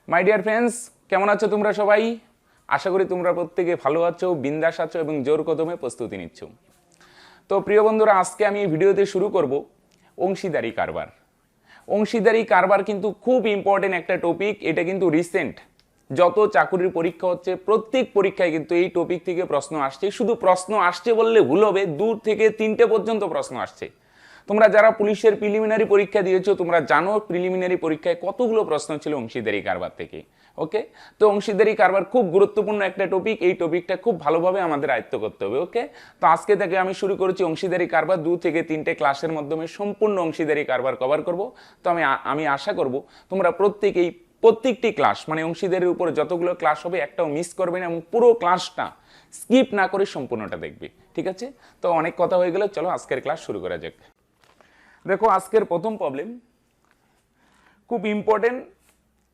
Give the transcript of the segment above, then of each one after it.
My dear friends, কেমন আছো তোমরা সবাই? আশা করি তোমরা প্রত্যেকে ভালো আছো, বিন্দাস আছো এবং জোর কদমে প্রস্তুতি নিচ্ছ। তো প্রিয় বন্ধুরা, আজকে আমি এই ভিডিওতে শুরু করব অংশীদারি কারবার। অংশীদারি কারবার কিন্তু খুব ইম্পর্টেন্ট একটা টপিক। এটা কিন্তু রিসেন্ট যত চাকুরির পরীক্ষা হচ্ছে প্রত্যেক পরীক্ষায় কিন্তু এই টপিক থেকে প্রশ্ন আসছে। শুধু প্রশ্ন আসছে বললে ভুল হবে, 2 থেকে 3টে পর্যন্ত প্রশ্ন আসছে। তোমরা যারা পুলিশের প্রিলিমিনারি পরীক্ষা দিয়েছো তোমরা জানো প্রিলিমিনারি পরীক্ষায় কতগুলো প্রশ্ন ছিল অংশীদারি কারবার থেকে। ওকে, তো অংশীদারি কারবার খুব গুরুত্বপূর্ণ একটা টপিক। এই টপিকটা খুব ভালোভাবে আমাদের আয়ত্ত করতে হবে। ওকে, তো আজকে থেকে আমি শুরু করেছি অংশীদারি কারবার। 2 থেকে 3টে ক্লাসের মাধ্যমে সম্পূর্ণ অংশীদারি কারবার কভার করব। তো আমি আশা করব তোমরা প্রত্যেকটি ক্লাস মানে অংশীদারির উপরে যতগুলো ক্লাস হবে একটাও মিস করবে না এবং পুরো ক্লাসটা স্কিপ না করে সম্পূর্ণটা দেখবে। ঠিক আছে, তো অনেক কথা হয়ে গেল, চলো আজকের ক্লাস শুরু করা যাক। দেখো, আজকের প্রথম প্রবলেম খুব ইম্পর্টেন্ট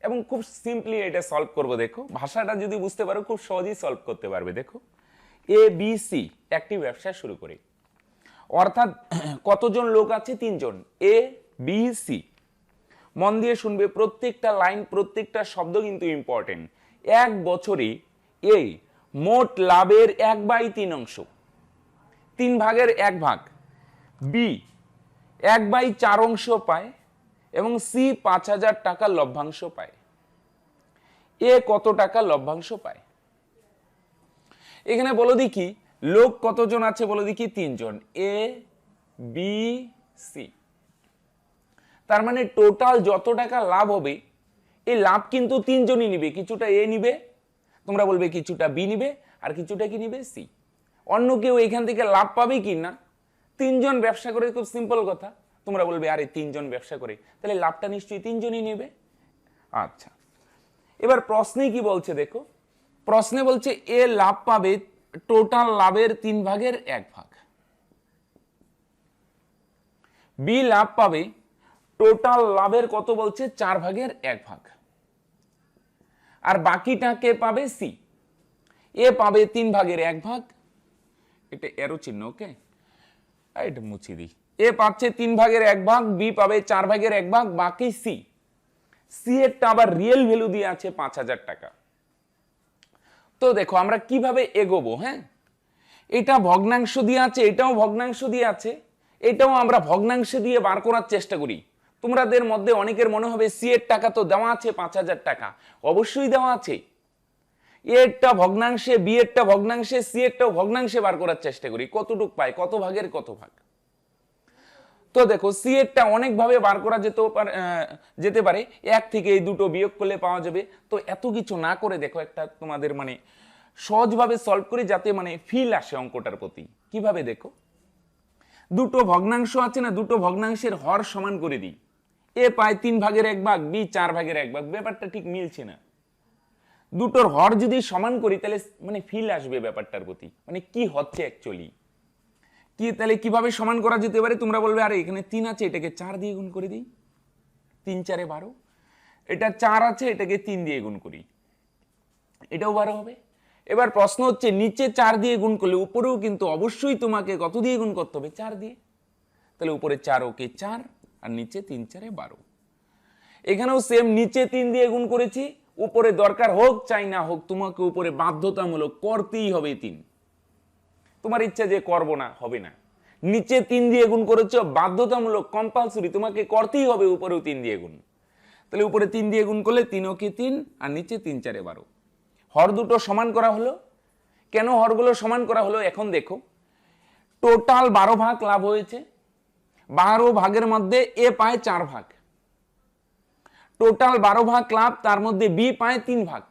এবং খুব সিম্পলি এটা সলভ করব। দেখো, ভাষাটা যদি বুঝতে পারো খুব সহজেই সলভ করতে পারবে। দেখো, এ বি সি একটি ব্যবসা শুরু করে, অর্থাৎ কতজন লোক আছে? 3 জন। এ বি সি, মন দিয়ে শুনবে, প্রত্যেকটা লাইন প্রত্যেকটা শব্দ কিন্তু ইম্পর্টেন্ট। 1 বছরে এ মোট লাভের 1/3 অংশ, 3 ভাগের 1 ভাগ, বি 1/4 অংশ পায় এবং সি 5,000 টাকা লভ্যাংশ পায়। এ কত টাকা লভ্যাংশ পায়? এখানে বলো দেখি লোক কতজন আছে, বলো দেখি 3 জন। এ বি সি, তার মানে টোটাল যত টাকা লাভ হবে এই লাভ কিন্তু 3 জনই নিবে। কিছুটা এ নিবে, তোমরা বলবে কিছুটা বি নিবে, আর কিছুটা কি নিবে? সি। অন্য কেউ এখান থেকে লাভ পাবে কি না? 3 জন ব্যবসা করে, খুব সিম্পল কথা। তোমরা বলবে আরে 3 জন ব্যবসা করে, তাহলে লাভটা নিশ্চয়ই 3 জনই নেবে। আচ্ছা, এবার প্রশ্নে কি বলছে দেখো, প্রশ্নে বলছে এ লাভ পাবে টোটাল লাভের 3 ভাগের 1 ভাগ, বি লাভ পাবে টোটাল লাভের কত বলছে? 4 ভাগের 1 ভাগ, আর বাকিটা কে পাবে? সি। এ পাবে 3 ভাগের 1 ভাগ, এটা এরো চিহ্ন। ওকে, এটা মুছি দিই। এ পাচ্ছে 3 ভাগের 1 ভাগ, বি পাবে 4 ভাগের 1 ভাগ, বাকি সি। সি এরটা আবার রিয়েল ভ্যালু দিয়ে আছে 5,000 টাকা। তো দেখো আমরা কিভাবে এগোবো। হ্যাঁ, এটা ভগ্নাংশ দিয়ে আছে, এটাও ভগ্নাংশ দিয়ে আছে, এটাও আমরা ভগ্নাংশ দিয়ে বার করার চেষ্টা করি। তোমাদের মধ্যে অনেকের মনে হবে সি এর টাকা তো দেওয়া আছে 5,000 টাকা, অবশ্যই দেওয়া আছে। এরটা ভগ্নাংশে, বি এরটা ভগ্নাংশে, সি এরটাও ভগ্নাংশে বার করার চেষ্টা করি। কতটুক পায়, কত ভাগের কত ভাগ। তো দেখো, সি এরটা অনেক ভাবে বার করা যেতে পারে। 1 থেকে এই দুটো বিয়োগ করলে পাওয়া যাবে। তো এত কিছু না করে দেখো একটা তোমাদের মানে সহজভাবে সলভ করে, যাতে মানে ফিল আসে অঙ্কটার প্রতি। কিভাবে দেখো, দুটো ভগ্নাংশ আছে না, দুটো ভগ্নাংশের হর সমান করে দিই। এ পায় 3 ভাগের 1 ভাগ, বি 4 ভাগের 1 ভাগ। ব্যাপারটা ঠিক মিলছে না। দুটোর হর যদি সমান করি তাহলে মানে ফিল আসবে ব্যাপারটার প্রতি, মানে কি হচ্ছে অ্যাকচুয়ালি কি। তাহলে কিভাবে সমান করা যেতে পারে? তোমরা বলবে আরে এখানে 3 আছে, এটাকে 4 দিয়ে গুণ করে দিই, 3 4 12। এটা 4 আছে, এটাকে 3 দিয়ে গুণ করি, এটাও 12 হবে। এবার প্রশ্ন হচ্ছে নিচে 4 দিয়ে গুণ করলে উপরেও কিন্তু অবশ্যই তোমাকে কত দিয়ে গুণ করতে হবে? 4 দিয়ে। তাহলে উপরে 4 ওকে 4, আর নিচে 3 4 12। এখানেও সেম, নিচে 3 দিয়ে গুণ করেছি, উপরে দরকার হোক চাই না হোক তোমাকে উপরে বাধ্যতামূলক করতেই হবে 3। তোমার ইচ্ছা যে করব না, হবে না। নিচে 3 দিয়ে গুণ করেছো, বাধ্যতামূলক কম্পালসরি তোমাকে করতেই হবে উপরেও 3 দিয়ে গুণ। তাহলে উপরে 3 দিয়ে গুণ করলে 3 ওকে 3, আর নিচে 3 4 12। হর দুটো সমান করা হলো। কেন হরগুলো সমান করা হলো এখন দেখো, টোটাল 12 ভাগ লাভ হয়েছে, 12 ভাগের মধ্যে এ পায় 4 ভাগ, টোটাল 12 ভাগ লাভ, তার মধ্যে বি পায় 3 ভাগ।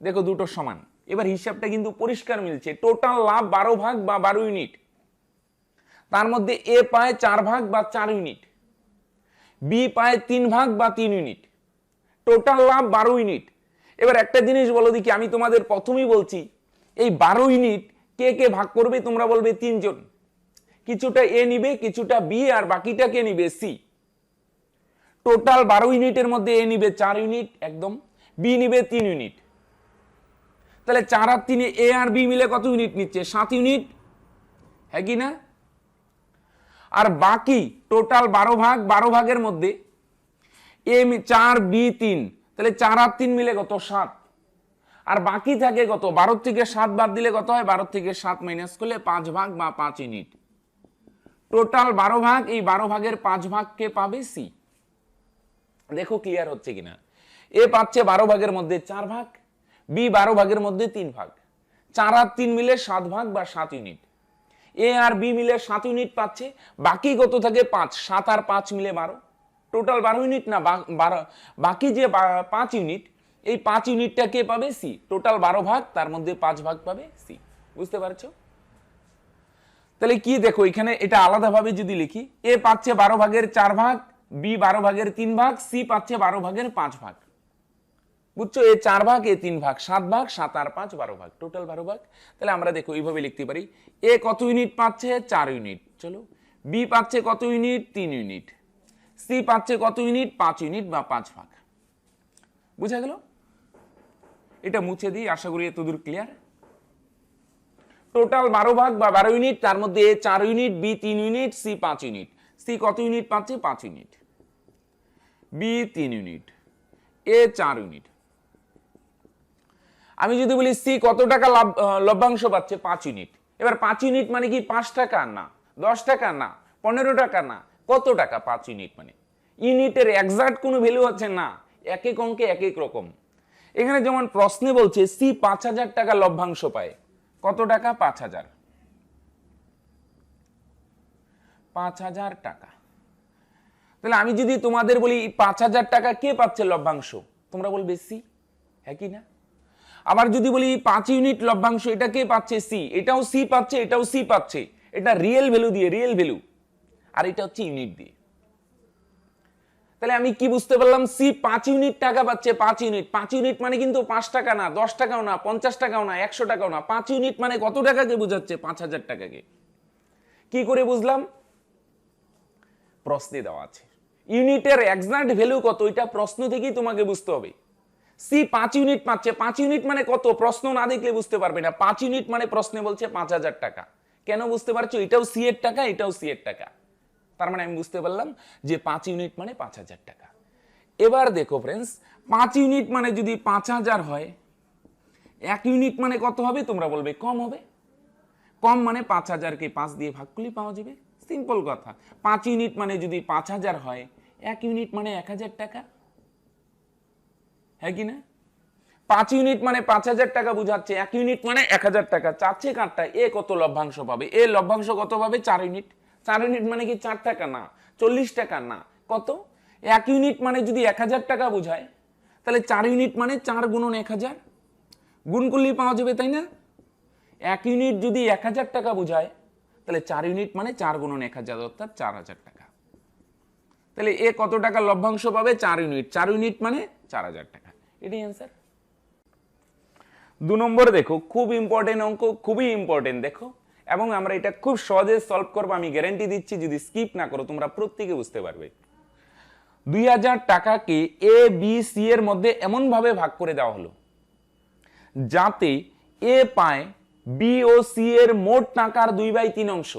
দেখো দুটো সমান, এবার হিসাবটা কিন্তু পরিষ্কার মিলছে। টোটাল লাভ 12 ভাগ বা 12 ইউনিট, তার মধ্যে এ পায় 4 ভাগ বা 4 ইউনিট, বি পায় 3 ভাগ বা 3 ইউনিট, টোটাল লাভ 12 ইউনিট। এবার একটা জিনিস বলো দেখি, আমি তোমাদের প্রথমেই বলছি এই 12 ইউনিট কে কে ভাগ করবে? তোমরা বলবে 3 জন। কিছুটা এ নিবে, কিছুটা বি, আর বাকিটা কে নিবে? সি। টোটাল 12 ইউনিটের মধ্যে এ নিবে 4 ইউনিট একদম, বি নিবে 3 ইউনিট। তাহলে 4 আর 3 এ আর বি মিলে কত ইউনিট নিচ্ছে? 7 ইউনিট, হ্যাঁ কি না? আর বাকি টোটাল 12 ভাগ, 12 ভাগের মধ্যে এ 4 বি 3, তাহলে 4 আর 3 মিলে কত 7, আর বাকি থাকে কত 12 থেকে 7 বাদ দিলে কত হয় 12 থেকে 7 মাইনাস করলে 5 ভাগ বা 5 ইউনিট। টোটাল 12 ভাগ, এই 12 ভাগের 5 ভাগ কে পাবে? সি। দেখো ক্লিয়ার হচ্ছে কিনা। এ পাচ্ছে 12 ভাগের মধ্যে 4 ভাগ, বি 12 ভাগের মধ্যে 3 ভাগ, 4 আর 3 মিলে 7 ভাগ বা 7 ইউনিট। এ আর বি মিলে 7 ইউনিট পাচ্ছে, বাকি কত থাকে 5, 7 আর 5 মিলে 12, টোটাল 12 ইউনিট না, বাকি যে 5 ইউনিট, এই 5 ইউনিটটা কে পাবে? সি। টোটাল 12 ভাগ, তার মধ্যে 5 ভাগ পাবে সি। বুঝতে পারছো? তাহলে কি দেখো এখানে এটা আলাদাভাবে যদি লিখি, এ পাচ্ছে 12 ভাগের 4 ভাগ, বি 12 ভাগের 3 ভাগ, সি পাচ্ছে 12 ভাগের 5 ভাগ। বুঝছো? এ 4 ভাগ, এ 3 ভাগ, 7 ভাগ, 7 আর 5 12 ভাগ, টোটাল 12 ভাগ। তাহলে আমরা দেখো এইভাবে লিখতে পারি, এ কত ইউনিট পাচ্ছে? 4 ইউনিট। চলো, বি পাচ্ছে কত ইউনিট? 3 ইউনিট। সি পাচ্ছে কত ইউনিট? 5 ইউনিট বা 5 ভাগ। বুঝা গেল? এটা মুছে দিই, আশা করি এতদূর ক্লিয়ার। টোটাল 12 ভাগ বা 12 ইউনিট, তার মধ্যে A 4 unit, B 3 unit, C 5 unit. C কত ইউনিট পাচ্ছে? 5 unit. B 3 unit, A 4 unit. আমি যদি বলি সি কত টাকা লভ্যাংশ পাচ্ছে? 5 ইউনিট। এবার 5 ইউনিট মানে কি? 5 টাকা না, 10 টাকা না, 15 টাকা না, কত টাকা? 5 ইউনিট মানে ইউনিটের এক্সাক্ট কোনো ভ্যালু আছে না, এক এক অঙ্কে এক এক রকম। এখানে যেমন প্রশ্নে বলছে সি 5000 টাকা লভ্যাংশ পায়। কত টাকা? 5000। 5000 টাকা। তাহলে আমি যদি তোমাদের বলি 5000 টাকা কে পাচ্ছে লভ্যাংশ, তোমরা বলবে সি। হ্যাঁ কি না? আবার যদি বলি 5 ইউনিট লভ্যাংশ, এটা কে পাচ্ছে? সি। এটাও সি পাচ্ছে, এটাও সি পাচ্ছে। এটা রিয়েল ভ্যালু দিয়ে, রিয়েল ভ্যালু, আর এটা হচ্ছে ইউনিট দিয়ে। তাহলে আমি কি বুঝতে পারলাম? সি 5 ইউনিট টাকা পাচ্ছে। 5 ইউনিট, 5 ইউনিট মানে কিন্তু 5 টাকা না, 10 টাকাও না, 50 টাকাও না, 100 টাকাও না। 5 ইউনিট মানে কত টাকাকে বোঝাচ্ছে? 5000 টাকাকে। কি করে বুঝলাম? প্রশ্নে দেওয়া আছে। ইউনিটের এক্সাক্ট ভ্যালু কত, এটা প্রশ্ন থেকেই তোমাকে বুঝতে হবে। সি 5 ইউনিট পাচ্ছে, 5 ইউনিট মানে কত? প্রশ্ন না দেখলে বুঝতে পারবে না। 5 ইউনিট মানে প্রশ্নে বলছে 5000 টাকা। কেন বুঝতে পারছো? এটাও সি এর টাকা, এটাও সি এর টাকা। তার মানে আমি বুঝতে পারলাম যে 5 ইউনিট মানে 5000 টাকা। এবার দেখো ফ্রেন্ডস, 5 ইউনিট মানে যদি 5000 হয়, 1 ইউনিট মানে কত হবে? তোমরা বলবে কম হবে। কম মানে 5000 কে 5 দিয়ে ভাগ করলেই পাওয়া যাবে। সিম্পল কথা। 5 ইউনিট মানে যদি 5000 হয়, 1 ইউনিট মানে 1000 টাকা। হ্যাঁ কি না? 5 ইউনিট মানে 5000 টাকা বুঝাচ্ছে, 1 ইউনিট মানে 1000 টাকা। চাচ্ছে কারটা এ কত লভ্যাংশ পাবে? এ লভ্যাংশ কত পাবে? 4 ইউনিট। 4 ইউনিট মানে কি 4 টাকা না, 40 টাকা না, কত? 1 ইউনিট মানে যদি 1000 টাকা বোঝায়, তাহলে 4 ইউনিট মানে 4 গুণন 1000, গুণ করলেই পাওয়া যাবে, তাই না? 1 ইউনিট যদি 1000 টাকা বোঝায়, তাহলে 4 ইউনিট মানে 4 গুণন 1000, অর্থাৎ 4000 টাকা। তাহলে এ কত টাকা লভ্যাংশ পাবে? 4 ইউনিট। 4 ইউনিট মানে 4000 টাকা। এটাই অ্যান্সার। 2 নম্বরে দেখো, খুব ইম্পর্টেন্ট অঙ্ক, খুবই ইম্পর্টেন্ট। দেখো, এবং আমরা এটা খুব সহজে সলভ করবো, আমি গ্যারান্টি দিচ্ছি। যদি স্কিপ না করো, তোমরা প্রত্যেকে বুঝতে পারবে। 2000 টাকাকে এ বি সি এর মধ্যে এমন ভাবে ভাগ করে দেওয়া হলো যাতে এ পায় বি ও সি এর মোট টাকার 2/3 অংশ।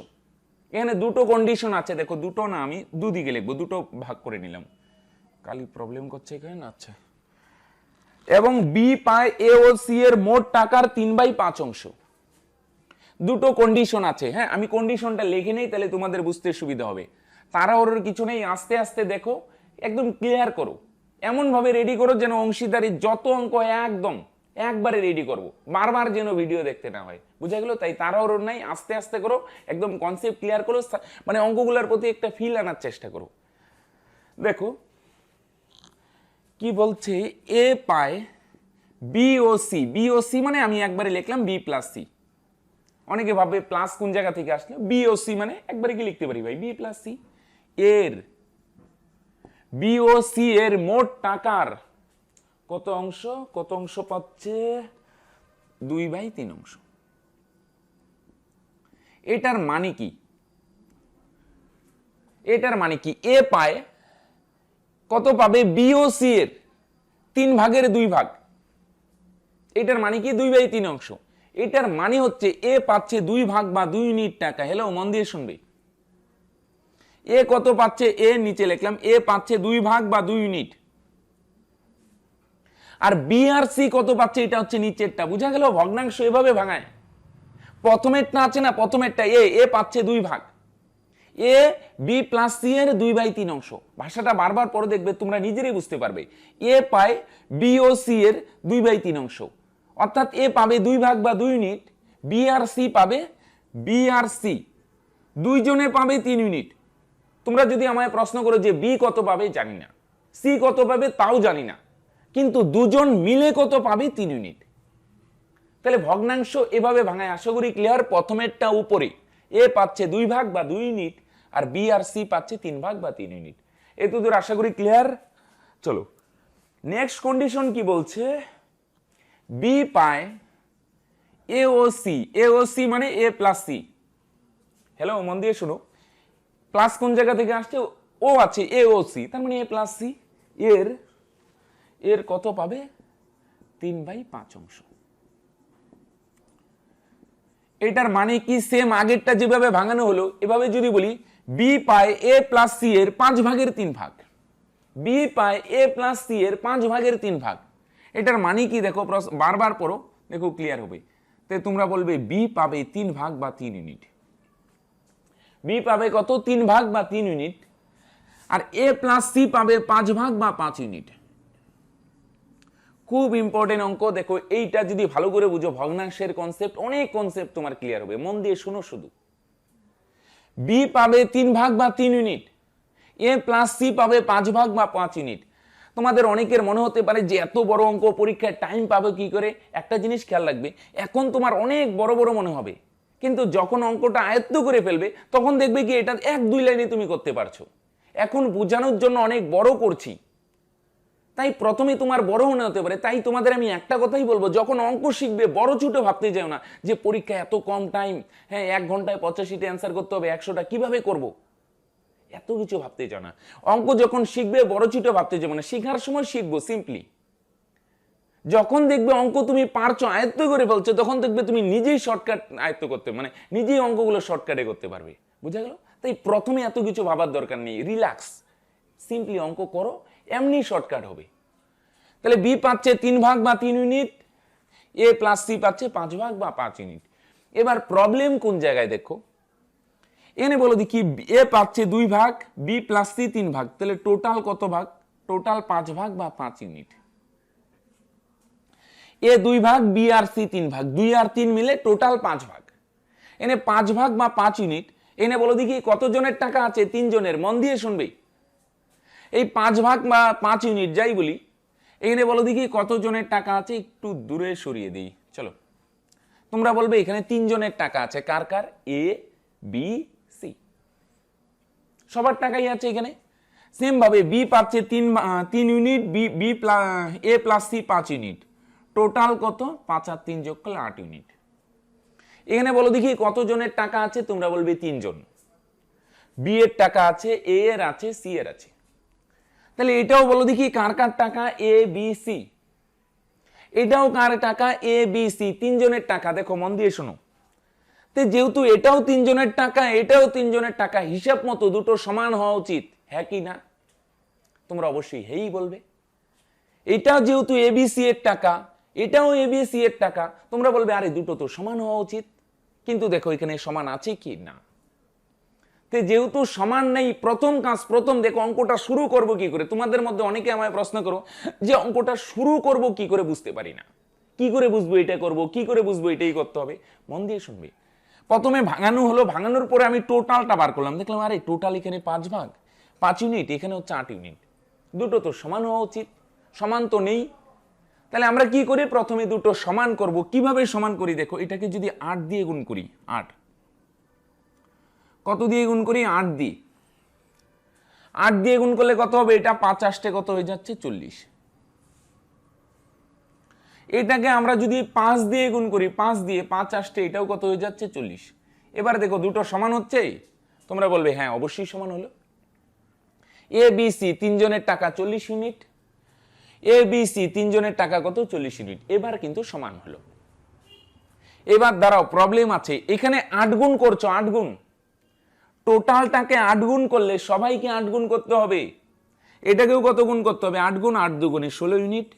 এখানে দুটো কন্ডিশন আছে। দেখো, দুটো না, আমি দুদিকে লিখবো, দুটো ভাগ করে নিলাম। কালি প্রবলেম করছে এখানে। আচ্ছা, এবং বি পায় এ ও সি এর মোট টাকার 3/5 অংশ। দুটো কন্ডিশন আছে। হ্যাঁ, আমি কন্ডিশনটা লিখে নেই, তাহলে তোমাদের বুঝতে সুবিধা হবে। তাড়াহুড়োর কিছু নেই, আস্তে আস্তে দেখো, একদম ক্লিয়ার করো। এমন ভাবে রেডি করো যেন অংশীদারি যত অঙ্ক একদম একবারে রেডি করবো, বারবার যেন ভিডিও দেখতে না হয়। বুঝা গেল? তাই তাড়াহুড়ো নাই, আস্তে আস্তে করো, একদম কনসেপ্ট ক্লিয়ার করো, মানে অঙ্কগুলোর প্রতি একটা ফিল আনার চেষ্টা করো। দেখো কি বলছে, এ পায় বি ও সি। বি ও সি মানে আমি একবারে লিখলাম বি প্লাস সি। অনেকে ভাবে প্লাস কোন জায়গা থেকে আসলো। বি ও সি মানে একবারে কি লিখতে পারি ভাই? B plus C. এর বি ও সি এর মোট টাকার কত অংশ? কত অংশ পাচ্ছে? 2/3 অংশ। এটার মানে কি? এটার মানে কি? এ পায় কত পাবে? বি ও সি এর 3 ভাগের 2 ভাগ। এটার মানে কি? 2/3 অংশ। এটার মানে হচ্ছে এ পাচ্ছে 2 ভাগ বা 2 ইউনিট টাকা। হ্যালো, মন দিয়ে শুনবে। এ কত পাচ্ছে? এ নিচে লিখলাম, এ পাচ্ছে 2 ভাগ বা 2 ইউনিট। আর বি আর সি কত পাচ্ছে, এটা হচ্ছে নিচেরটা। বুঝা গেল? ভগ্নাংশ এভাবে ভাঙায়। প্রথমেরটা আছে না, প্রথমেরটা এ পাচ্ছে 2 ভাগ, এ বি প্লাস সি এর 2/3 অংশ। ভাষাটা বারবার পরে দেখবে, তোমরা নিজেরাই বুঝতে পারবে। এ পায় বি ও সি এর 2/3 অংশ, অর্থাৎ এ পাবে 2 ভাগ বা 2 ইউনিট, বি আর সি পাবে, বি আর সি দুইজনে পাবে 3 ইউনিট। তোমরা যদি আমায় প্রশ্ন করো যে বি কত পাবে, জানি না, সি কত পাবে তাও জানি না, কিন্তু দুজন মিলে কত পাবে, 3 ইউনিট। তাহলে ভগ্নাংশ এভাবে ভাঙায়। আশা করি ক্লিয়ার। প্রথমেরটা উপরে, এ পাচ্ছে 2 ভাগ বা 2 ইউনিট, আর বি আর সি পাচ্ছে 3 ভাগ বা 3 ইউনিট। এতদূর আশা করি ক্লিয়ার। চলো নেক্সট কন্ডিশন কি বলছে, বি পায় এ ও সি, এ ও সি মানে এ প্লাস সি। হ্যালো, মন দিয়ে শুনো, প্লাস কোন জায়গা থেকে আসছে, ও আছে এ ও সি, তার মানে এ প্লাস সি, এর কত পাবে, 3/5 অংশ। এটার মানে কি, সেম আগেরটা যেভাবে ভাঙানো হলো এভাবে যদি বলি, বি পায় এ প্লাস সি এর 5/3 ভাগ, বি পায় এ প্লাস সি এর 5/3 ভাগ। এটার মানে কি দেখো, বারবার পড়ো, দেখো ক্লিয়ার হবে। তো তোমরা বলবে বি পাবে 3 ভাগ বা 3 ইউনিট, বি পাবে কত, 3 ভাগ বা 3 ইউনিট, আর এ প্লাস সি পাবে 5 ভাগ বা 5 ইউনিট। খুব ইম্পর্টেন্ট অঙ্ক। দেখো এইটা যদি ভালো করে বুঝো, ভগ্নাংশের কনসেপ্ট, অনেক কনসেপ্ট তোমার ক্লিয়ার হবে। মন দিয়ে শুনো শুধু। বি পাবে 3 ভাগ বা 3 ইউনিট, এ প্লাস সি পাবে 5 ভাগ বা 5 ইউনিট। তোমাদের অনেকের মনে হতে পারে যে এত বড় অঙ্ক পরীক্ষায় টাইম পাবে কি করে। একটা জিনিস খেয়াল রাখবে, এখন তোমার অনেক বড় বড় মনে হবে, কিন্তু যখন অঙ্কটা আয়ত্ত করে ফেলবে তখন দেখবে কি এটা 1-2 লাইনে তুমি করতে পারছো। এখন বোঝানোর জন্য অনেক বড় করছি, তাই প্রথমে তোমার বড় মনে হতে পারে। তাই তোমাদের আমি একটা কথাই বলবো, যখন অঙ্ক শিখবে বড় ছোট ভাবতে যাও না যে পরীক্ষায় এত কম টাইম, হ্যাঁ 1 ঘন্টায় 85টা অ্যান্সার করতে হবে, 100টা কিভাবে করব, এত কিছু ভাবতে যাও না। অঙ্ক যখন শিখবে বড় ছোট ভাবতে যাবো না, শেখার সময় শিখবো সিম্পলি। যখন দেখবে অঙ্ক তুমি পারছো, আয়ত্ত করে ফেলছো, তখন দেখবে তুমি নিজেই শর্টকাট আয়ত্ত করতে, মানে নিজেই অঙ্কগুলো শর্টকাটে করতে পারবে। বুঝা গেল? তাই প্রথমে এত কিছু ভাবার দরকার নেই, রিল্যাক্স, সিম্পলি অঙ্ক করো, এমনি শর্টকাট হবে। তাহলে বি পাচ্ছে 3 ভাগ বা 3 ইউনিট, এ প্লাস সি পাচ্ছে 5 ভাগ বা 5 ইউনিট। এবার প্রবলেম কোন জায়গায় দেখো, এনে বলো দেখি, এ পাচ্ছে 2 ভাগ, বি প্লাস সি 3 ভাগ, তাহলে টোটাল কত ভাগ, টোটাল 5 ভাগ বা 5 ইউনিট। এ 2 ভাগ, বি আর সি 3 ভাগ, 2 আর 3 মিলে টোটাল 5 ভাগ। এনে 5 ভাগ বা 5 ইউনিট। এনে বলো দেখি কতজনের টাকা আছে, 3 জনের। মন দিয়ে শুনবে, এই 5 ভাগ বা 5 ইউনিট যাই বলি, এখানে বলো দেখি কতজনের টাকা আছে, একটু দূরে সরিয়ে দিই। চলো, তোমরা বলবে এখানে 3 জনের টাকা আছে। কার কার, এ বি সি, সবার টাকাই আছে এখানে। সেম ভাবে বি পাচ্ছে 3 unit, B A plus C 5 unit, total কত, 5 আর 3 যোগ করলে 8 ইউনিট। এখানে বলো দেখি কতজনের টাকা আছে, তোমরা বলবে 3 জন। বি এর টাকা আছে, এ এর আছে, সি এর আছে। তাহলে এটাও বলো দেখি কার কার টাকা, এ বি সি। এটাও কার টাকা, এ বি সি, 3 জনের টাকা। দেখো মন দিয়ে শোনো, তো যেহেতু এটাও 3 জনের টাকা, এটাও 3 জনের টাকা, হিসাব মতো দুটো সমান হওয়া উচিত, হ্যাঁ কি না? তোমরা অবশ্যই হেই বলবে। এটাও যেহেতু এবিসি এর টাকা, এটাও এবিসি এর টাকা, তোমরা বলবে আরে দুটো তো সমান হওয়া উচিত। কিন্তু দেখো এখানে সমান আছে কি না। যেহেতু সমান নেই, প্রথম কাজ, প্রথম দেখো অঙ্কটা শুরু করব কি করে। তোমাদের মধ্যে অনেকে আমায় প্রশ্ন করো যে অঙ্কটা শুরু করব কি করে, বুঝতে পারি না, কি করে বুঝবো এটা করব, কি করে বুঝবো এটাই করতে হবে। মন দিয়ে শুনবে। প্রথমে ভাঙানো হলো, ভাঙানোর পরে আমি টোটালটা বার করলাম, দেখলাম আরে টোটাল এখানে 5 ভাগ 5 ইউনিট, এখানে হচ্ছে 8 ইউনিট, দুটো তো সমান হওয়া উচিত, সমান তো নেই। তাহলে আমরা কি করি, প্রথমে দুটো সমান করব। কিভাবে সমান করি দেখো, এটাকে যদি 8 দিয়ে গুণ করি, 8 কত দিয়ে গুণ করি, 8 দিয়ে। 8 দিয়ে গুণ করলে কত হবে, এটা 5 আসতে কত হয়ে যাচ্ছে, 40। এটাকে আমরা যদি 5 দিয়ে গুণ করি, 5 দিয়ে 5 আসতে, এটাও কত হয়ে যাচ্ছে, 40। এবার দেখো দুটো সমান হচ্ছে, তোমরা বলবে হ্যাঁ অবশ্যই সমান হলো। এ বি সি 3 জনের টাকা 40 ইউনিট, এ বি সি 3 জনের টাকা কত, 40 ইউনিট। এবার কিন্তু সমান হলো। এবার দাঁড়াও, প্রবলেম আছে, এখানে 8 গুণ করছো, 8 গুণ, টোটালটাকে 8 গুণ করলে সবাইকে 8 গুণ করতে হবে, এটাকেও কত গুণ করতে হবে, 8 গুণ 8 দুগুণে 16 ইউনিট।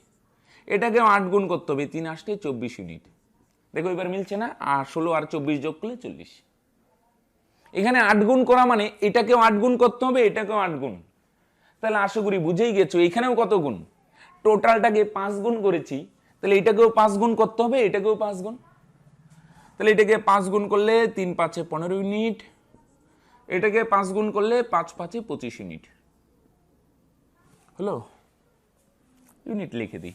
এটাকেও 8 গুণ করতে হবে, 3 8 24 ইউনিট। দেখো এবার মিলছে না, আর 16 আর 24 যোগ করলে 40। এখানে 8 গুণ করা মানে এটাকেও 8 গুণ করতে হবে, এটাকেও 8 গুণ। তাহলে আশা করি বুঝেই গেছো এখানেও কত গুণ, টোটালটাকে 5 গুণ করেছি, তাহলে এটাকেও 5 গুণ করতে হবে, এটাকেও 5 গুণ। তাহলে এটাকে 5 গুণ করলে 3 5 15 ইউনিট, এটাকে 5 গুণ করলে 5 5 25 ইউনিট হলো। ইউনিট লিখে দিই,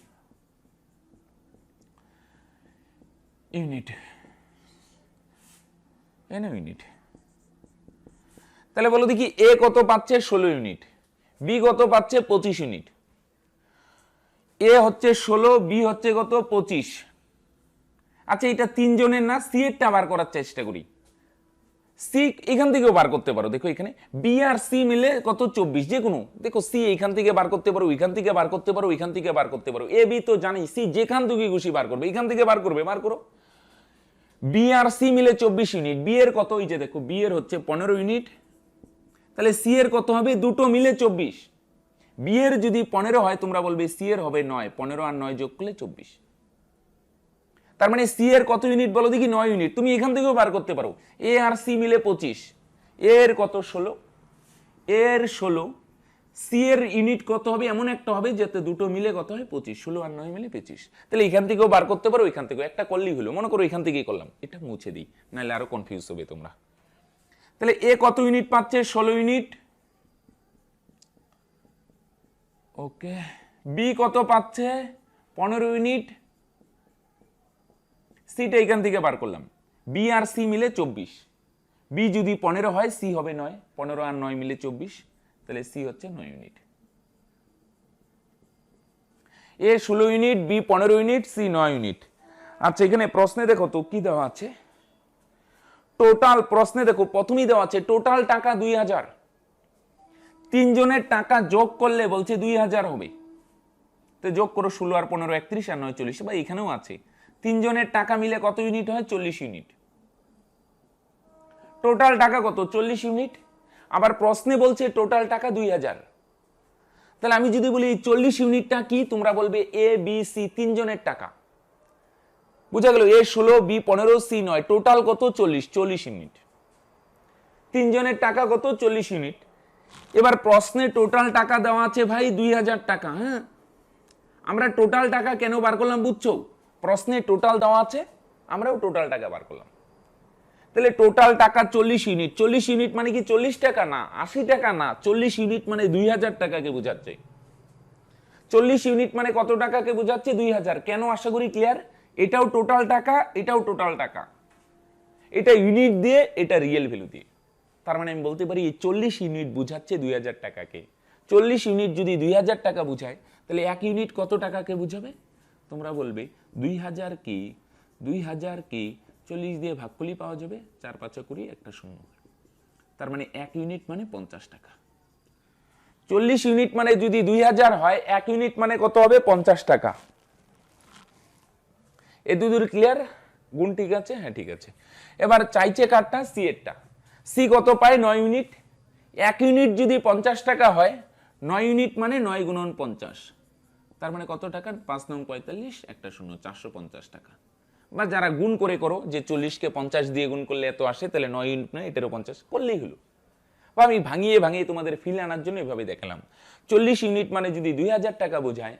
ইউনিট এনে ইউনিট। তাহলে বলো দেখি এ কত পাচ্ছে 16 ইউনিট, বি কত পাচ্ছে 25 ইউনিট। এ হচ্ছে 16, বি হচ্ছে কত 25। আচ্ছা এটা তিনজনের না, সি এরটা বার করার চেষ্টা করি। সি এখান থেকেও বার করতে পারো, দেখো এখানে বি আর সি মিলে কত 24, যে কোনো দেখো সি এইখান থেকে বার করতে পারো, ওইখান থেকে বার করতে পারো, ওইখান থেকে বার করতে পারো। এ বি তো জানি, সি যেখান থেকে খুশি বার করবে, এখান থেকে বার করবে, বার করো। বি আর সি মিলে 24 ইউনিট, বি এর কত, এই যে দেখো বি এর হচ্ছে 15 ইউনিট, তাহলে সি এর কত হবে, দুটো মিলে 24। বি এর যদি 15 হয় তোমরা বলবে সি এর হবে 9, 15 আর 9 যোগ করলে 24। তার মানে সি এর কত ইউনিট বলো দেখি, 9 ইউনিট। তুমি এখান থেকেও বার করতে পারো, এ আর সি মিলে 25, এর কত 16, এর 16, সি এর ইউনিট কত হবে, এমন একটা হবে যাতে দুটো মিলে কত হয় 25, 16 আর 9 মিলে 25। তাহলে এখান থেকেও বার করতে পারো, এখান থেকেও একটা করলেই হলো। মনে করো এখান থেকেই করলাম, এটা মুছে দিই নাহলে আরো কনফিউজ হবে তোমরা। তাহলে এ কত ইউনিট পাচ্ছে, 16 ইউনিট, ওকে। বি কত পাচ্ছে 15 ইউনিট, সিটা এখান থেকে বার করলাম, বি আর সি মিলে 24, বি যদি 15 হয় সি হবে 9, 15 আর 9 মিলে 24, তাহলে সি হচ্ছে 9 unit. A 16 unit, B 15 unit, C 9 unit. আচ্ছা এখানে প্রশ্নে দেখো তো কি দেওয়া আছে, টোটাল প্রশ্নে দেখো প্রথমেই দেওয়া আছে টোটাল টাকা 2000, তিনজনের টাকা যোগ করলে বলছে 2000 হবে। তো যোগ করো, 16 আর 15 31 আর 9 40, বা এখানেও আছে তিনজনের টাকা মিলে কত ইউনিট হয়, 40 ইউনিট। টোটাল টাকা কত, 40 ইউনিট। আবার প্রশ্নে বলছে টোটাল টাকা 2000। তাহলে আমি যদি বলি 40 ইউনিটটা কি, তোমরা বলবে এ বি সি তিনজনের টাকা। বুঝা গেল, এ 16, বি 15, সি 9, টোটাল কত 40 ইউনিট। তিনজনের টাকা কত 40 ইউনিট। এবার প্রশ্নে টোটাল টাকা দেওয়া আছে ভাই 2000 টাকা। হ্যাঁ, আমরা টোটাল টাকা কেন বার করলাম বুঝছো, প্রশ্নে টোটাল দেওয়া আছে, আমরাও টোটাল টাকা বার করলাম। তাহলে টোটাল টাকা 40 ইউনিট, 40 ইউনিট মানে কি 40 টাকা না, 80 টাকা না, 40 ইউনিট মানে 2000 টাকাকে বোঝাচ্ছে। 40 ইউনিট মানে কত টাকাকে বোঝাচ্ছে, 2000। কেন, আশা করি ক্লিয়ার। এটাও টোটাল টাকা, এটাও টোটাল টাকা, এটা ইউনিট দিয়ে, এটা রিয়েল ভ্যালু দিয়ে। তার মানে আমি বলতে পারি 40 ইউনিট বুঝাচ্ছে 2000 টাকাকে। 40 ইউনিট যদি 2000 টাকা বুঝায়, তাহলে 1 ইউনিট কত টাকাকে বুঝাবে, তোমরা বলবে 2000 কি 40 দিয়ে ভাগ করলেই পাওয়া যাবে, 4 5 20, একটা শূন্য। তার মানে 1 ইউনিট মানে 50 টাকা। 40 ইউনিট মানে যদি 2000 হয়, 1 ইউনিট মানে কত হবে, 50 টাকা। এ দুদূর ক্লিয়ার, গুণ ঠিক আছে, হ্যাঁ ঠিক আছে। এবার চাইছে কারটা, সি এরটা। সি কত পায়, 9 ইউনিট। 1 ইউনিট যদি 50 টাকা হয়, 9 ইউনিট মানে 9 গুণন 50, তার মানে কত টাকা, 5 9 45, একটা শূন্য, 450 টাকা। বা যারা গুণ করে করো, যে 40কে 50 দিয়ে গুণ করলে এত আসে, তাহলে 9 ইউনিট নয়, এটারও 50 করলেই হলো। বা আমি ভাঙিয়ে ভাঙিয়ে তোমাদের ফিল আনার জন্য এভাবে দেখালাম। 40 ইউনিট মানে যদি 2000 টাকা বোঝায়,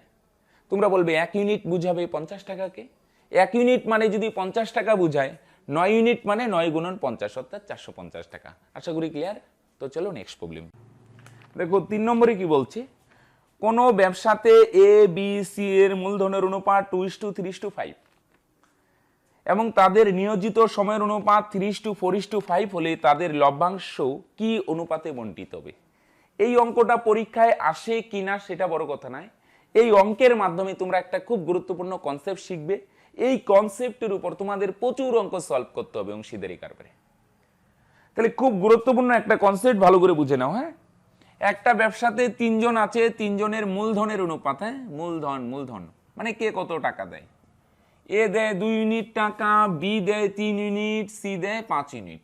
তোমরা বলবে 1 ইউনিট বুঝাবে 50 টাকাকে। 1 ইউনিট মানে যদি 50 টাকা বুঝায়, 9 ইউনিট মানে 9 গুণন 50, অর্থাৎ 450 টাকা। আশা করি ক্লিয়ার। তো চলো নেক্সট প্রবলেম দেখো। 3 নম্বরে কি বলছে, কোন ব্যবসাতে এ বি সি এর মূলধনের অনুপাত 2:3:5 এবং তাদের নিয়োজিত সময়ের অনুপাত 3:4:5 হলে তাদের লভ্যাংশ কি অনুপাতে বণ্টিত হবে। এই অঙ্কটা পরীক্ষায় আসে কিনা সেটা বড় কথা নয়, এই অঙ্কের মাধ্যমে তোমরা একটা খুব গুরুত্বপূর্ণ কনসেপ্ট শিখবে। এই কনসেপ্টের উপর তোমাদের প্রচুর অঙ্ক সলভ করতে হবে অংশীদারি কারবারে। তাহলে খুব গুরুত্বপূর্ণ একটা কনসেপ্ট, ভালো করে বুঝে নাও। হ্যাঁ, একটা ব্যবসাতে 3 জন আছে, 3 জনের মূলধনের অনুপাত। হ্যাঁ, মূলধন মানে কে কত টাকা দেয়। এ দেয় 2 ইউনিট টাকা, বি দেয় 3 ইউনিট, সি দেয় 5 ইউনিট।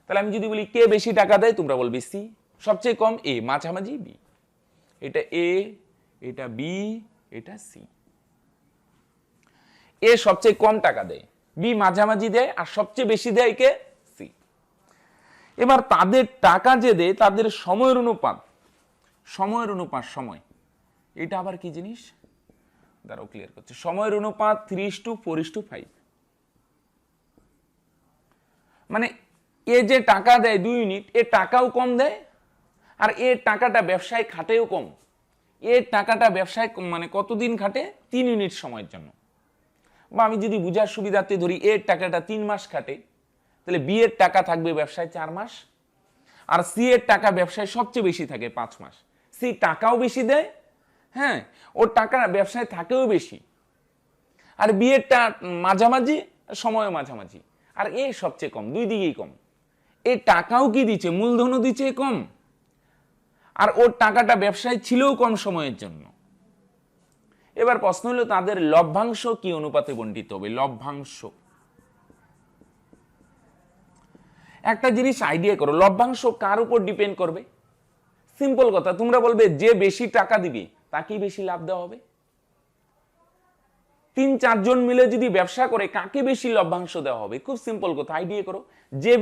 তাহলে আমি যদি বলি কে বেশি টাকা দেয়, তোমরা বলবে সি। সবচেয়ে কম এ, মাঝামাঝি বি। এটা এ, এটা বি, এটা সি। এ সবচেয়ে কম টাকা দেয়, বি মাঝামাঝি দেয়, আর সবচেয়ে বেশি দেয় কে? সি। এবার তাদের টাকা যে দেয় তাদের সময়ের অনুপাত, সময় এটা আবার কি জিনিস দাঁড়াও ক্লিয়ার করছে। সময়ের অনুপাত 3:4:5। মানে এ যে টাকা দেয় 2 ইউনিট, এ টাকাও কম দেয়, আর এর টাকাটা ব্যবসায় খাটেও কম। এর টাকাটা ব্যবসায় মানে কতদিন খাটে? 3 ইউনিট সময়ের জন্য। বা আমি যদি বুঝার সুবিধার্থে ধরি এর টাকাটা 3 মাস খাটে, তাহলে বি এর টাকা থাকবে ব্যবসায় 4 মাস, আর সি এর টাকা ব্যবসায় সবচেয়ে বেশি থাকে 5 মাস। সি টাকাও বেশি দেয়, হ্যাঁ, ওর টাকা ব্যবসায় থাকেও বেশি, আর বি এরটা মাঝামাঝি, সময়ও মাঝামাঝি, আর এ সবচেয়ে কম, দুই দিকেই কম। এ টাকাও কি দিচ্ছে? মূলধনও দিচ্ছে কম, আর ওর টাকাটা ব্যবসায় ছিলও কম সময়ের জন্য। এবার প্রশ্ন হলো তাদের লভ্যাংশ কি অনুপাতে বণ্টিত হবে? লভ্যাংশ, একটা জিনিস আইডিয়া করো, লভ্যাংশ কার উপর ডিপেন্ড করবে? সিম্পল কথা, তোমরা বলবে যে বেশি টাকা দিবে তাকেই বেশি লাভ দেওয়া হবে। 3-4 জন মিলে যদি ব্যবসা করে কাকে বেশি লভ্যাংশ দেওয়া হবে? খুব সিম্পল কথা, আইডিয়া করো, যে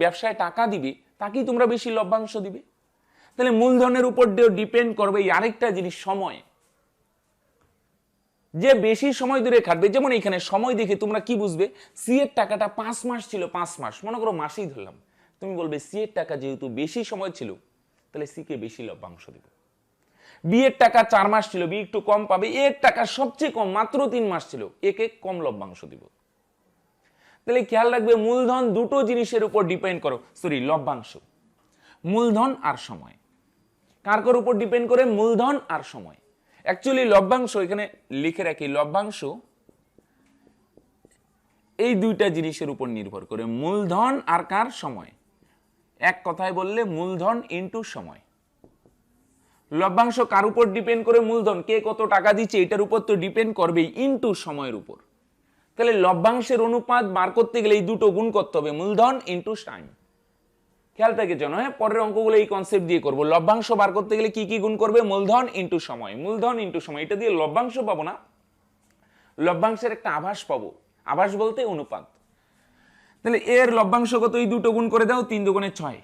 ব্যবসায় টাকা দিবে তাকেই তোমরা বেশি লভ্যাংশ দিবে। তাহলে মূলধনের উপর ডিপেন্ড করবে আরেকটা জিনিস, সময়। যে বেশি সময় ধরে খাটবে, যেমন এখানে সময় দেখে তোমরা কি বুঝবে? সি এর টাকাটা 5 মাস ছিল, 5 মাস মনে করো, মাসেই ধরলাম, তুমি বলবে সি এর টাকা যেহেতু বেশি সময় ছিল তাহলে সি কে বেশি লভ্যাংশ দিব। বি এর টাকা 4 মাস ছিল, বি একটু কম পাবে, এর টাকা সবচেয়ে কম মাত্র 3 মাস ছিল, একে কম লভ্যাংশ দিব। তাহলে খেয়াল রাখবে মূলধন দুটো জিনিসের উপর ডিপেন্ড করো, সরি লভ্যাংশ, মূলধন আর সময়। কার কার উপর ডিপেন্ড করে? মূলধন আর সময়। অ্যাকচুয়ালি লভ্যাংশ এখানে লিখে রাখি, লভ্যাংশ এই দুইটা জিনিসের উপর নির্ভর করে, মূলধন আর কার? সময়। এক কথায় বললে মূলধন ইনটু সময়। লভ্যাংশ কার উপর ডিপেন্ড করে? মূলধন, কে কত টাকা দিচ্ছে এটার উপর তো ডিপেন্ড করবেই, ইনটু সময়ের উপর। তাহলে লভ্যাংশের অনুপাত বার করতে গেলে এই দুটো গুণ করতে হবে, মূলধন ইনটু টাইম। খেয়াল থাকে যেন, হ্যাঁ, পরের অঙ্কগুলো এই কনসেপ্ট দিয়ে করবো। লভ্যাংশ বার করতে গেলে কি কি গুণ করবে? মূলধন ইনটু সময়, মূলধন ইনটু সময়। এটা দিয়ে লভ্যাংশ পাবো না, লভ্যাংশের একটা আভাস পাবো, আভাস বলতে অনুপাত। তাহলে এর লভ্যাংশ কত? এই দুটো গুণ করে দাও, 3 দুগুণে 6।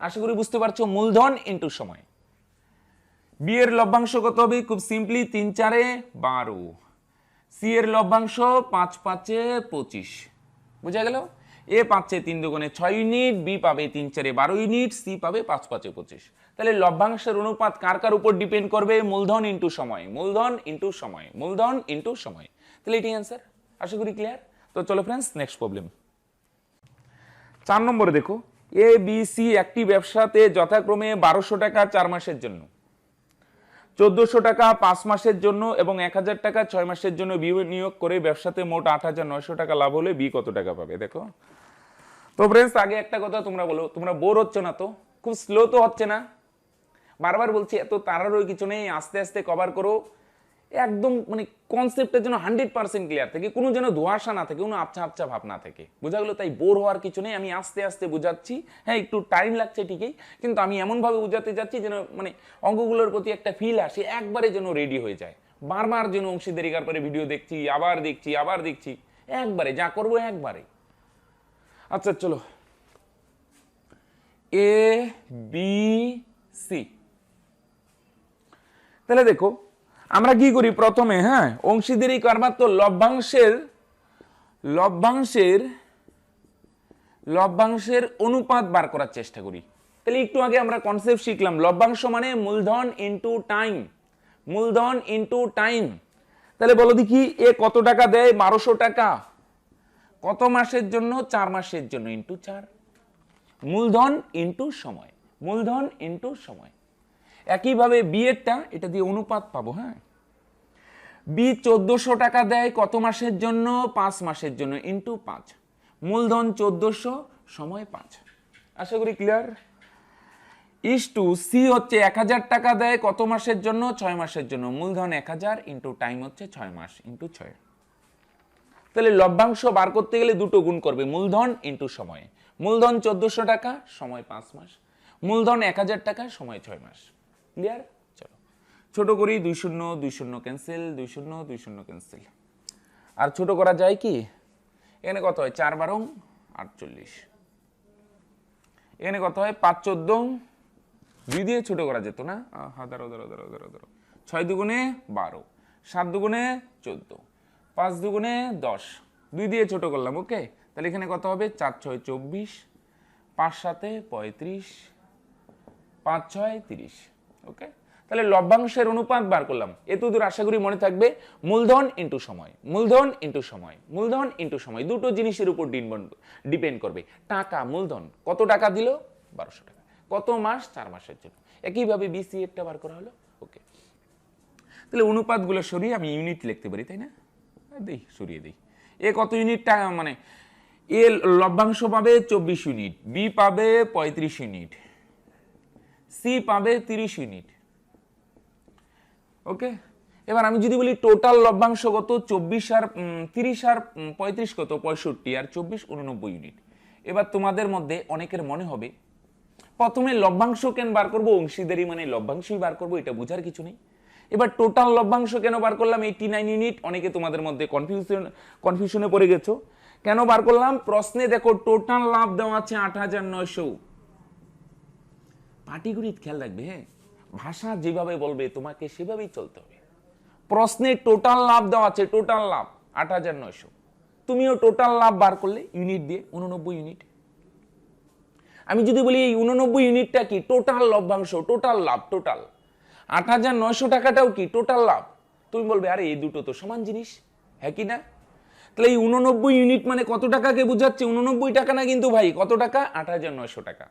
আশা করি বুঝতে পারছো, মূলধন ইনটু সময়। বি এর লভ্যাংশ কত হবে? খুব সিম্পলি 3-4 12। সি এর লভ্যাংশ 5-5 25। বুঝা গেল? এ পাচ্ছে 3 দুগুণে 6 ইউনিট, বি পাবে 3-4 12 ইউনিট, সি পাবে 5-5 25। তাহলে লভ্যাংশের অনুপাত কার কার উপর ডিপেন্ড করবে? মূলধন ইনটু সময়, মূলধন ইনটু সময়, মূলধন ইনটু সময়। তাহলে এটাই অ্যান্সার। আশা করি ক্লিয়ার। তো চলো ফ্রেন্ডস, নেক্সট প্রবলেম। 4 নম্বরে দেখো, এ বি সি একটি ব্যবসাতে যথাক্রমে 1200 টাকা 4 মাসের জন্য, 1400 টাকা 5 মাসের জন্য এবং 1000 টাকা 6 মাসের জন্য বিনিয়োগ করে ব্যবসাতে মোট 8900 টাকা লাভ হলে বি কত টাকা পাবে? দেখো তো ফ্রেন্ডস, আগে একটা কথা তোমরা বলো, তোমরা বোর হচ্ছে না তো? খুব স্লো তো হচ্ছে না? বারবার বলছি এত তাড়ারও কিছু নেই, আস্তে আস্তে কভার করো, একদম মানে কনসেপ্টের জন্য 100% ক্লিয়ার থাকে, কোনো যেন ধোঁয়াশা না থাকে, কোনো আবছা আবছা ভাব না থাকে। বোঝা গেল? তাই বোর হওয়ার কিছু নেই, আমি আস্তে আস্তে বোঝাচ্ছি। হ্যাঁ, একটু টাইম লাগছে ঠিকই, কিন্তু আমি এমনভাবে বোঝাতে যাচ্ছি যেন মানে অঙ্কগুলোর প্রতি একটা ফিল আসে, একবারে যেন রেডি হয়ে যায়। বারবার যেন অংশীদারিকার পরে ভিডিও দেখছি, আবার দেখছি, আবার দেখছি, একবারে যা করবো একবারে। আচ্ছা চলো, এ বি সি। তাহলে দেখো আমরা কি করি প্রথমে, হ্যাঁ, অংশীদারি কারবার তো লভ্যাংশের অনুপাত বার করার চেষ্টা করি। তাহলে একটু আগে আমরা কনসেপ্ট শিখলাম, লভ্যাংশ মানে মূলধন ইনটু টাইম, মূলধন ইনটু টাইম। তাহলে বলো দেখি, এ কত টাকা দেয়? 1200 টাকা। কত মাসের জন্য? 4 মাসের জন্য, ইনটু 4। মূলধন ইনটু সময়, মূলধন ইনটু সময়। একইভাবে বি এরটা, এটা দিয়ে অনুপাত পাবো। হ্যাঁ, বি 1400 টাকা দেয় কত মাসের জন্য? 5 মাসের জন্য, ইনটু 5। মূলধন 1400, সময় 5। আশা করি ক্লিয়ার। ইস টু সি হচ্ছে 1000 টাকা দেয় কত মাসের জন্য? 6 মাসের জন্য, মূলধন 1000 ইনটু টাইম হচ্ছে 6 মাস, ইনটু 6। তাহলে লভ্যাংশ বার করতে গেলে দুটো গুণ করবে, মূলধন ইনটু সময়। মূলধন 1400 টাকা, সময় 5 মাস। মূলধন 1000 টাকা, সময় 6 মাস। ক্লিয়ার? চলো ছোট করি 2 শূন্য 2 শূন্য ক্যান্সেল 2 শূন্য 2 শূন্য ক্যান্সেল। আর ছোট করা যায় কি? এখানে কত হয় 4 12 48, এখানে কত হয় 5 14, 2 দিয়ে ছোট করা যেত না? ধরো 6 দুগুণে 12, 7 দুগুণে 14, 5 দুগুণে 10, 2 দিয়ে ছোট করলাম। ওকে, তাহলে এখানে কত হবে 4 6 24, 5 7 35, 5 6 30। ওকে, তাহলে লভ্যাংশের অনুপাত বার করলাম। এতদূর আশা করি মনে থাকবে। মূলধন ইনটু সময়, মূলধন ইনটু সময়, মূলধন ইনটু সময়, দুটো জিনিসের উপর ডিপেন্ড করবে। টাকা মূলধন কত টাকা দিল? 1200 টাকা। কত মাস? 4 মাসের জন্য। একইভাবে বিসি এরটা বার করা হলো। ওকে, তাহলে অনুপাতগুলো সরিয়ে আমি ইউনিট লিখতে পারি, তাই না? দেই, সরিয়ে দেই। এ কত ইউনিট টাকা, মানে এ লভ্যাংশ পাবে 24 ইউনিট, বি পাবে 35 ইউনিট, সি পাবে 30 ইউনিট। ওকে, এবার আমি যদি বলি টোটাল লভ্যাংশ কত? 24 আর 30 আর 35 কত? 65 আর 24 89 ইউনিট। এবার তোমাদের মধ্যে অনেকের মনে হবে প্রথমে লভ্যাংশ কেন বার করবো? অংশীদারি মানে লভ্যাংশই বার করবো, এটা বোঝার কিছু নেই। এবার টোটাল লভ্যাংশ কেন বার করলাম? 89 ইউনিট। অনেকে তোমাদের মধ্যে কনফিউশনে পড়ে গেছো। কেন বার করলাম? প্রশ্নে দেখো টোটাল লাভ দেওয়া আছে 8900। পাটিগণিত খেয়াল রাখবে, হ্যাঁ, ভাষা যেভাবে বলবে তোমাকে সেভাবেই চলতে হবে। প্রশ্নে টোটাল লাভ দেওয়া আছে, টোটাল লাভ 8900। তুমিও টোটাল লাভ বার করলে ইউনিট দিয়ে 89 ইউনিট। আমি যদি বলি এই 89 ইউনিটটা কি? টোটাল লভ্যাংশ, টোটাল লাভ, টোটাল 8900 টাকাটাও কি? টোটাল লাভ। তুমি বলবে আরে এই দুটো তো সমান জিনিস, হ্যাঁ কি না? তাহলে এই 89 ইউনিট মানে কত টাকাকে বোঝাচ্ছে? 89 টাকা না কিন্তু ভাই, কত টাকা? 8900 টাকা।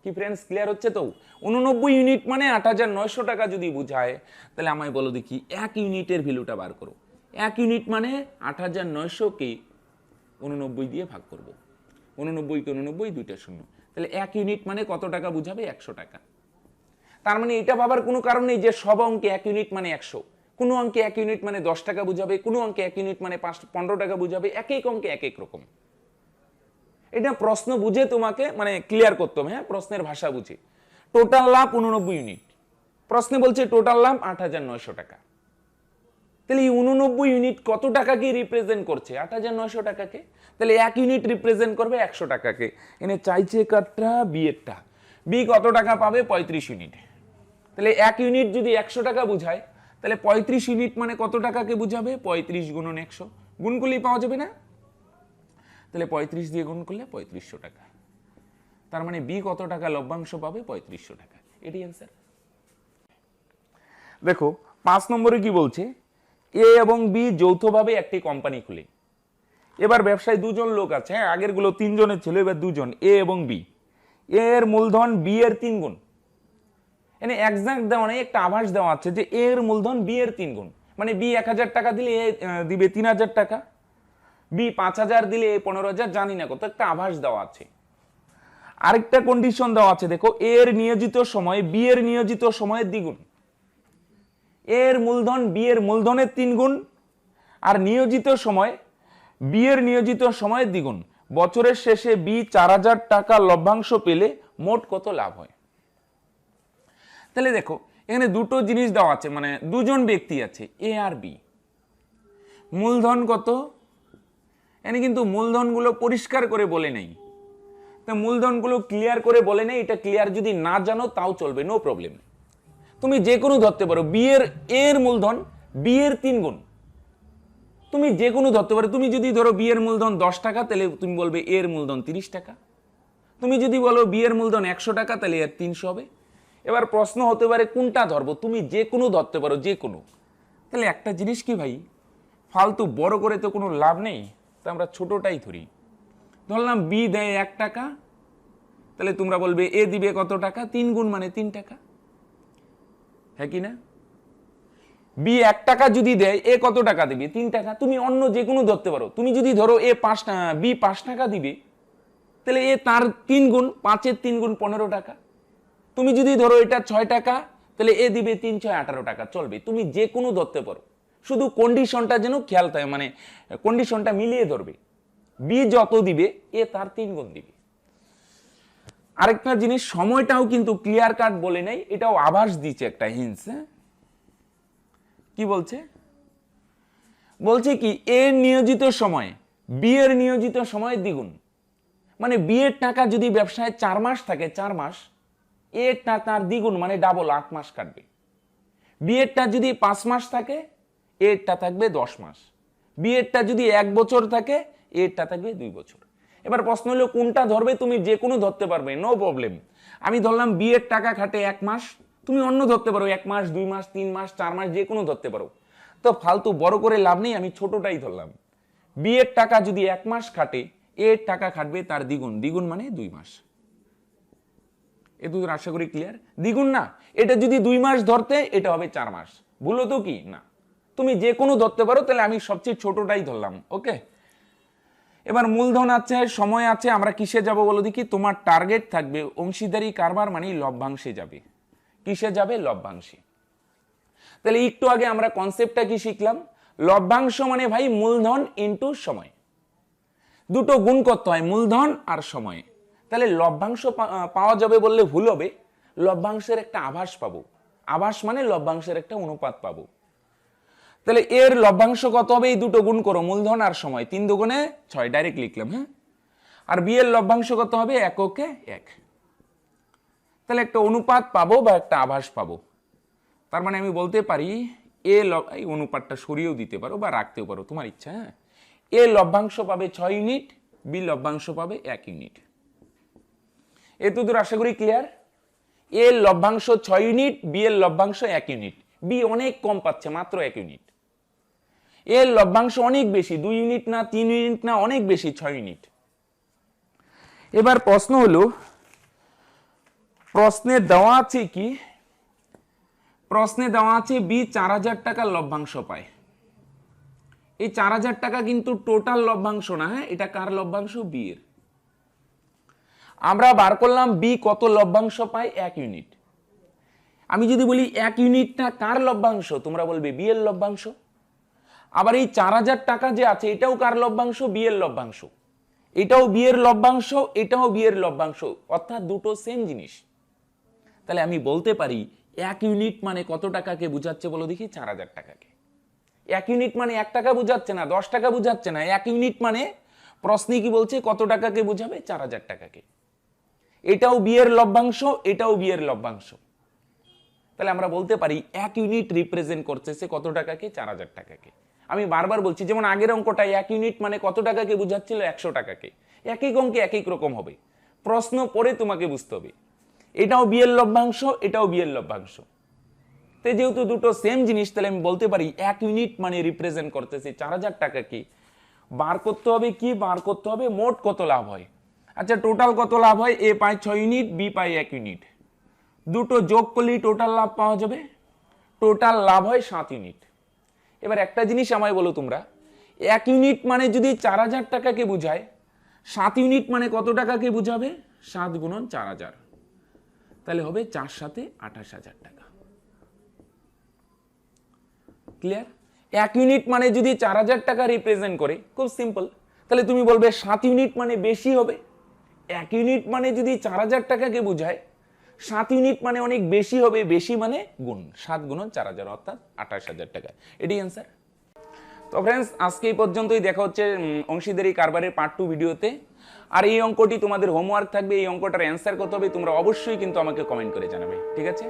কি ফ্রেন্ডস, ক্লিয়ার হচ্ছে তো? 89 ইউনিট মানে 8900 টাকা যদি বোঝায়, তাহলে আমায় বলো দেখি 1 ইউনিটের ভ্যালুটা বার করো। 1 ইউনিট মানে 8900 কে 89 দিয়ে ভাগ করব। 89 কে 89, দুইটা শূন্য, তাহলে 1 ইউনিট মানে কত টাকা বুঝাবে? 100 টাকা। তার মানে এটা ভাবার কোনো কারণ নেই যে সব অঙ্কে 1 ইউনিট মানে 100। কোনো অঙ্কে 1 ইউনিট মানে 10 টাকা বুঝাবে, কোনো অঙ্কে 1 ইউনিট মানে 15 টাকা বুঝাবে, এক এক অঙ্কে এক এক রকম। এটা প্রশ্ন বুঝে তোমাকে মানে ক্লিয়ার করতে হবে, হ্যাঁ, প্রশ্নের ভাষা বুঝে। টোটাল লাভ 89 ইউনিট, প্রশ্নে বলছে টোটাল লাভ 8900 টাকা। তাহলে এই 89 ইউনিট কত টাকাকে রিপ্রেজেন্ট করছে? 8900 টাকাকে। তাহলে 1 ইউনিট রিপ্রেজেন্ট করবে 100 টাকাকে। এনে চাইছে কাটটা বি এরটা, বি কত টাকা পাবে? 35 ইউনিট। তাহলে 1 ইউনিট যদি 100 টাকা বুঝায়, তাহলে 35 ইউনিট মানে কত টাকাকে বুঝাবে? 35 গুণন 100, গুণ করলেই পাওয়া যাবে না? তাহলে 35 দিয়ে গুণ করলে 3500 টাকা। তার মানে বি কত টাকা লভ্যাংশ পাবে? 3500 টাকা। এটাই অ্যান্সার। দেখো 5 নম্বরে কি বলছে? এ এবং বি যৌথভাবে একটি কোম্পানি খুলে। এবার ব্যবসায় দুজন লোক আছে, হ্যাঁ, আগের গুলো 3 জনের ছিল, এবার 2 জন, এ এবং বি। এ এর মূলধন বি এর 3 গুণ। এনে এক্সাক্ট দেওয়া নেই, একটা আভাস দেওয়া আছে যে এ এর মূলধন বি এর 3 গুণ। মানে বি 1000 টাকা দিলে এ দিবে 3000 টাকা, বি 5000 দিলে এ 15000, জানি না কত, একটা আভাস দেওয়া আছে। আরেকটা কন্ডিশন দেওয়া আছে, দেখো এ এর নিয়োজিত সময় বি এর নিয়োজিত সময়ের দ্বিগুণ। এ এর মূলধন বি এর মূলধনের 3 গুণ, আর নিয়োজিত সময় বি এর নিয়োজিত সময়ের দ্বিগুণ। বছরের শেষে বি 4000 টাকা লভ্যাংশ পেলে মোট কত লাভ হয়? তাহলে দেখো এখানে দুটো জিনিস দেওয়া আছে, মানে দুজন ব্যক্তি আছে, এ আর বি। মূলধন কত? এখানে কিন্তু মূলধনগুলো পরিষ্কার করে বলে নেই, তো মূলধনগুলো ক্লিয়ার করে বলে নেই। এটা ক্লিয়ার যদি না জানো তাও চলবে, নো প্রবলেম। তুমি যে কোনো ধরতে পারো, বি এর এর মূলধন বি এর 3 গুণ, তুমি যে কোনো ধরতে পারো। তুমি যদি ধরো বি এর মূলধন 10 টাকা, তাহলে তুমি বলবে এর মূলধন 30 টাকা। তুমি যদি বলো বি এর মূলধন 100 টাকা, তাহলে এর 300 হবে। এবার প্রশ্ন হতে পারে কোনটা ধরবো? তুমি যে কোনো ধরতে পারো, যে কোনো। তাহলে একটা জিনিস কি ভাই, ফালতু বড় করে তো কোনো লাভ নেই, তো আমরা ছোটটাই ধরি। ধরলাম বি দেয় 1 টাকা, তাহলে তোমরা বলবে এ দিবে কত টাকা? 3 গুণ মানে 3 টাকা, হ্যাঁ কি না? বি 1 টাকা যদি দেয়, এ কত টাকা দিবে? 3 টাকা। তুমি অন্য যে কোনো ধরতে পারো। তুমি যদি ধরো এ 5 টাকা, বি 5 টাকা দিবে, তাহলে এ তার 3 গুণ, 5 এর 3 গুণ 15 টাকা। তুমি যদি ধরো এটা 6 টাকা, তাহলে এ দিবে 3 6 18 টাকা, চলবে। তুমি যে কোনো ধরতে পারো, শুধু কন্ডিশনটা যেন খেয়াল থাকে, মানে কন্ডিশনটা মিলিয়ে ধরবে। বি যত দিবে এ তার 3 গুণ দিবে। আরেকটা জিনিস, সময়টাও কিন্তু ক্লিয়ার কাট বলে নেই, এটাও আভাস দিচ্ছে, একটা হিন্টস। কি বলছে? বলছে কি এ নিয়োজিত সময় বি এর নিয়োজিত সময় দ্বিগুণ। মানে বি এর টাকা যদি ব্যবসায় 4 মাস থাকে, 4 মাস, এর তার দ্বিগুণ মানে ডাবল 8 মাস কাটবে। বি এরটা যদি 5 মাস থাকে, এরটা থাকবে 10 মাস। বি এরটা যদি 1 বছর থাকে, এরটা থাকবে 2 বছর। এবার প্রশ্ন হলো কোনটা ধরবে? তুমি যে কোনো ধরতে পারবে, নো প্রবলেম। আমি ধরলাম বি এর টাকা খাটে 1 মাস, তুমি অন্য ধরতে পারো 1 মাস, 2 মাস, 3 মাস, 4 মাস, যে কোনো ধরতে পারো। তো ফালতু বড় করে লাভ নেই, আমি ছোটটাই ধরলাম। বি এর টাকা যদি 1 মাস খাটে, এর টাকা খাটবে তার দ্বিগুণ, দ্বিগুণ মানে 2 মাস। এতদূর আশা করি ক্লিয়ার? দ্বিগুণ না, এটা যদি 2 মাস ধরতে, এটা হবে 4 মাস। ভুলো তো কি না, তুমি যে কোনো ধরতে পারো, তাহলে আমি সবচেয়ে ছোটটাই ধরলাম। ওকে, এবার মূলধন আছে, সময় আছে, আমরা কিসে যাব বলো দেখি? তোমার টার্গেট থাকবে অংশীদারি কারবার মানে লভ্যাংশে যাবে। কিসে যাবে? লভ্যাংশে। তাহলে একটু আগে আমরা কনসেপ্টটা কি শিখলাম? লভ্যাংশ মানে ভাই মূলধন ইনটু সময়, দুটো গুণ করতে হয়, মূলধন আর সময়। তাহলে লভ্যাংশ পাওয়া যাবে বললে ভুল হবে, লভ্যাংশের একটা আভাস পাবো। আভাস মানে লভ্যাংশের একটা অনুপাত পাবো। তাহলে এর লভ্যাংশ কত হবে? এই দুটো গুণ করো, মূলধন আর সময়, 3 দুগুণে 6, ডাইরেক্ট লিখলাম। হ্যাঁ, আর বি এর লভ্যাংশ কত হবে? এককে 1। তাহলে একটা অনুপাত পাবো বা একটা আভাস পাবো। তার মানে আমি বলতে পারি এই অনুপাতটা সরিয়েও দিতে পারো বা রাখতেও পারো, তোমার ইচ্ছা। হ্যাঁ, এ লভ্যাংশ পাবে 6 ইউনিট, বি লভ্যাংশ পাবে 1 ইউনিট। এতদূর আশা করি ক্লিয়ার? এ লভ্যাংশ 6 ইউনিট, বি এর লভ্যাংশ 1 ইউনিট। বি অনেক কম পাচ্ছে, মাত্র 1 ইউনিট। এর লভ্যাংশ অনেক বেশি, 2 ইউনিট না, 3 ইউনিট না, অনেক বেশি, 6 ইউনিট। এবার প্রশ্ন হলো, প্রশ্নে দেওয়া আছে কি? প্রশ্নে দেওয়া আছে বি 4000 টাকার লভ্যাংশ পায়। এই 4000 টাকা কিন্তু টোটাল লভ্যাংশ না। হ্যাঁ, এটা কার লভ্যাংশ? বি এর। আমরা বার করলাম বি কত লভ্যাংশ পায়? 1 ইউনিট। আমি যদি বলি 1 ইউনিটটা কার লভ্যাংশ, তোমরা বলবে বি এর লভ্যাংশ। আবার এই 4000 টাকা যে আছে, এটাও কার লভ্যাংশ? বি এর লভ্যাংশ। এটাও বি এর লভ্যাংশ, এটাও বি এর লভ্যাংশ, অর্থাৎ দুটো সেম জিনিস। তাহলে আমি বলতে পারি 1 ইউনিট মানে কত টাকাকে বুঝাচ্ছে বলো দেখি? 4000 টাকাকে। 1 ইউনিট মানে 1 টাকা বুঝাচ্ছে না, 10 টাকা বুঝাচ্ছে না। 1 ইউনিট মানে প্রশ্নে কি বলছে? কত টাকাকে বুঝাবে? 4000 টাকাকে। এটাও বি এর লভ্যাংশ, এটাও বি এর লভ্যাংশ। তাহলে আমরা বলতে পারি 1 ইউনিট রিপ্রেজেন্ট করতেছে কত টাকাকে? 4000 টাকাকে। আমি বারবার বলছি, যেমন আগের অঙ্কটা 1 ইউনিট মানে কত টাকাকে বুঝাচ্ছিল? 100 টাকাকে। এক এক অঙ্কে এক এক রকম হবে, প্রশ্ন পড়ে তোমাকে বুঝতে হবে। এটাও বি এর লভ্যাংশ, এটাও বি এর লভ্যাংশ। তো যেহেতু দুটো সেম জিনিস, তাহলে আমি বলতে পারি 1 ইউনিট মানে রিপ্রেজেন্ট করতেছে 4000 টাকাকে। বার করতে হবে কি? বার করতে হবে মোট কত লাভ হয়। আচ্ছা, টোটাল কত লাভ হয়? এ পায় 6 ইউনিট, বি পায় 1 ইউনিট। দুটো যোগ করলেই টোটাল লাভ পাওয়া যাবে। টোটাল লাভ হয় 7 ইউনিট। এবার একটা জিনিস আমায় বলো তোমরা, 1 ইউনিট মানে যদি 4000 টাকাকে বুঝায়, 7 ইউনিট মানে কত টাকাকে বুঝাবে? 7 গুণন 4000, তাহলে হবে 4 7 28,000 টাকা। ক্লিয়ার? 1 ইউনিট মানে যদি 4000 টাকা রিপ্রেজেন্ট করে, খুব সিম্পল। তাহলে তুমি বলবে 7 ইউনিট মানে বেশি হবে। 1 ইউনিট মানে যদি 4000 টাকাকে বুঝায়, 7 ইউনিট মানে অনেক বেশি হবে। বেশি মানে গুণ, 7 গুণন 4000 অর্থাৎ 28,000 টাকা। এটি অ্যান্সার। তো ফ্রেন্ডস, আজকে এই পর্যন্তই। দেখা হচ্ছে অংশীদারি কারবারের পার্ট 2 ভিডিওতে। আর এই অঙ্কটি তোমাদের হোমওয়ার্ক থাকবে। এই অঙ্কটার অ্যান্সার কত হবে তোমরা অবশ্যই কিন্তু আমাকে কমেন্ট করে জানাবে, ঠিক আছে?